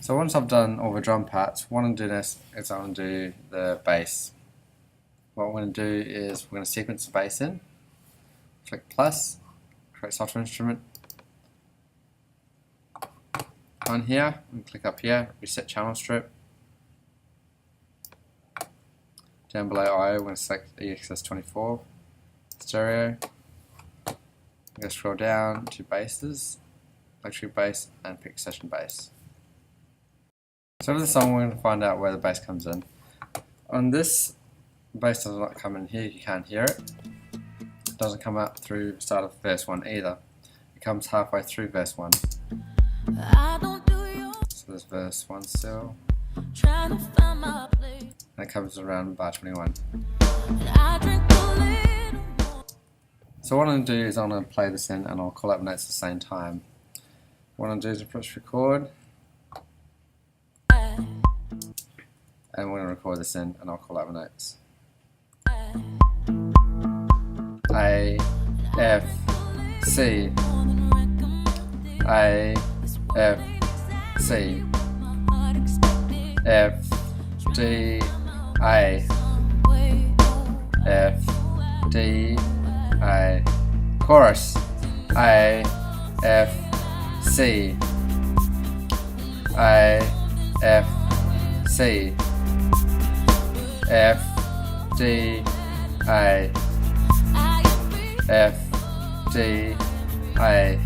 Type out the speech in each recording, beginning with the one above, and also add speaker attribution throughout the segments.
Speaker 1: So once I've done all the drum parts, what I'm going to do next is I'm going to do the bass. What we're going to do is we're going to sequence the bass in. Click plus, create software instrument. On here, and click up here, reset channel strip. Down below I/O, we're going to select EXS24, stereo. I'm going to scroll down to basses, electric bass, and pick session bass. So for the song, we're going to find out where the bass comes in. On this, the bass does not come in here, you can't hear it. It doesn't come up through the start of verse 1 either. It comes halfway through verse 1. So there's verse 1 still. And it comes around bar 21. So what I'm going to do is I'm going to play this in and I'll call out notes at the same time. What I'm going to do is press record. And we're going to record this in and I'll call out the notes. A, F, C, A, F, C, F, D, A, F, D, A, chorus, A, F, C, A, F, C, F, D, A, F, D, A.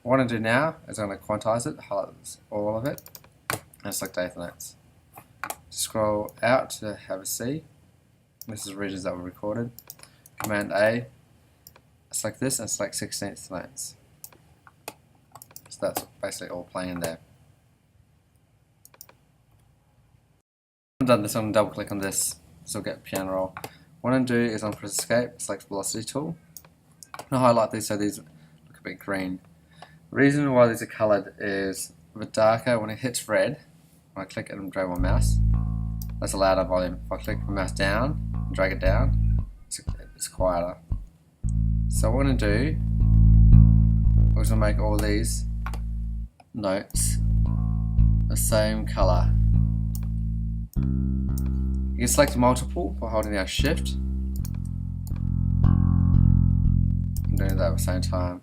Speaker 1: What I'm going to do now is I'm going to quantize it, highlight all of it, and select eighth notes. Scroll out to have a C. This is regions that were recorded. Command A, select this and select 16th notes. So that's basically all playing in there. I've done this, I'm going to double click on this, so I'll get piano roll. What I'm going to do is I'm going to press escape, select velocity tool. I'm going to highlight these so these look a bit green. The reason why these are coloured is the darker, when it hits red, when I click it and drag my mouse, that's a louder volume. If I click my mouse down and drag it down, it's quieter. So what I'm going to do, I'm just going to make all these notes the same colour. You can select multiple by holding down shift and doing that at the same time.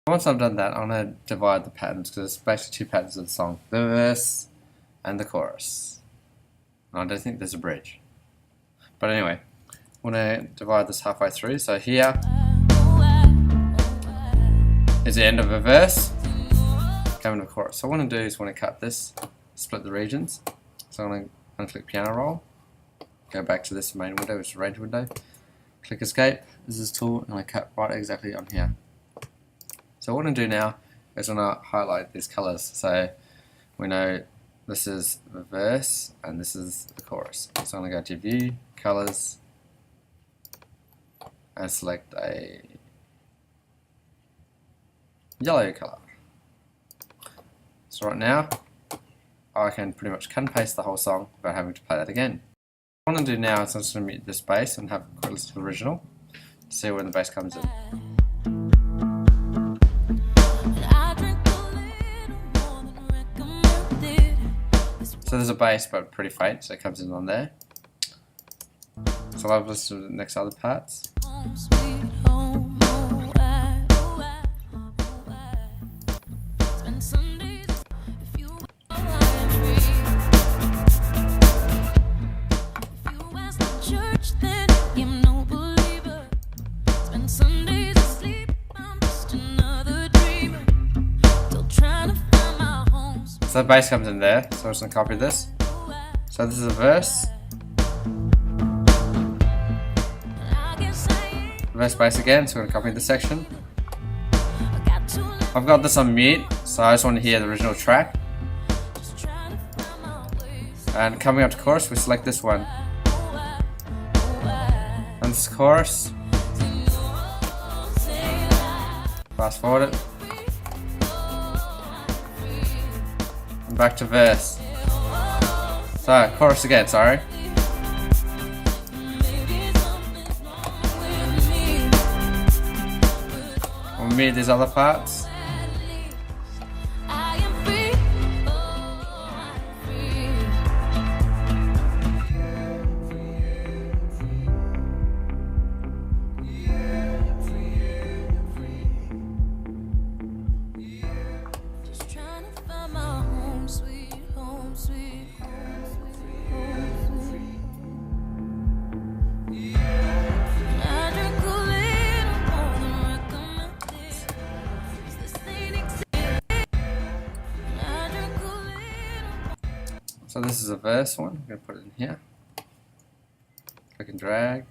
Speaker 1: Once I've done that, I'm going to divide the patterns because it's basically two patterns of the song, the verse and the chorus. And I don't think there's a bridge. But anyway, I'm going to divide this halfway through. So here is the end of a verse, coming to the chorus. So what I'm going to do is when I cut this, split the regions. So I'm going to unclick piano roll, go back to this main window, which is the range window, click escape, this is this tool, and I cut right exactly on here. So what I'm going to do now is I'm going to highlight these colours so we know this is the verse and this is the chorus. So I'm going to go to view, colours, and select a yellow colour. So right now I can pretty much cut and paste the whole song without having to play that again. What I'm going to do now is I'm just going to mute this bass and have a quick listen to the original to see when the bass comes in. So there's a bass, but pretty faint, so it comes in on there. So I'll listen to the next other parts. So the bass comes in there, so I'm just going to copy this. So this is a verse. Verse bass again, so I'm going to copy this section. I've got this on mute, so I just want to hear the original track. And coming up to chorus, we select this one. And this is chorus. Fast forward it. And back to verse. So, chorus again, sorry. mute these other parts. So this is a verse one. I'm going to put it in here. Click and drag.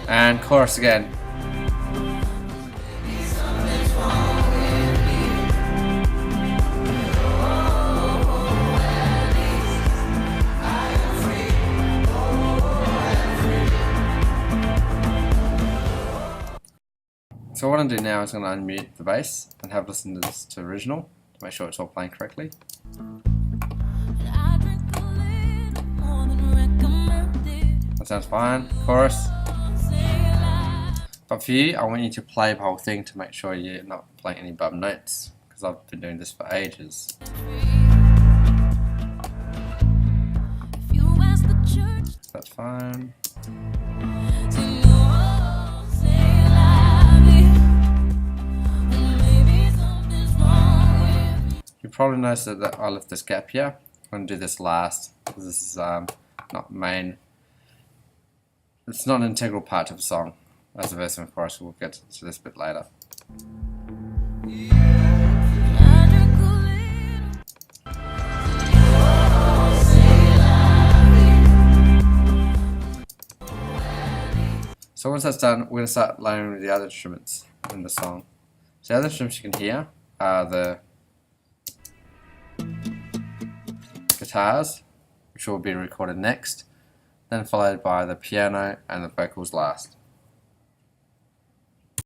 Speaker 1: And chorus again. So what I'm going to do now is I'm going to unmute the bass and have a listen to this to original to make sure it's all playing correctly. That sounds fine. Chorus. But for you, I want you to play the whole thing to make sure you're not playing any bum notes, because I've been doing this for ages. That's fine. You probably noticed that I left this gap here. I'm going to do this last, because this is not main. It's not an integral part of the song. As a verse and chorus, we'll get to this bit later. So once that's done, we're going to start layering the other instruments in the song. So the other instruments you can hear are the guitars, which will be recorded next, then followed by the piano and the vocals last.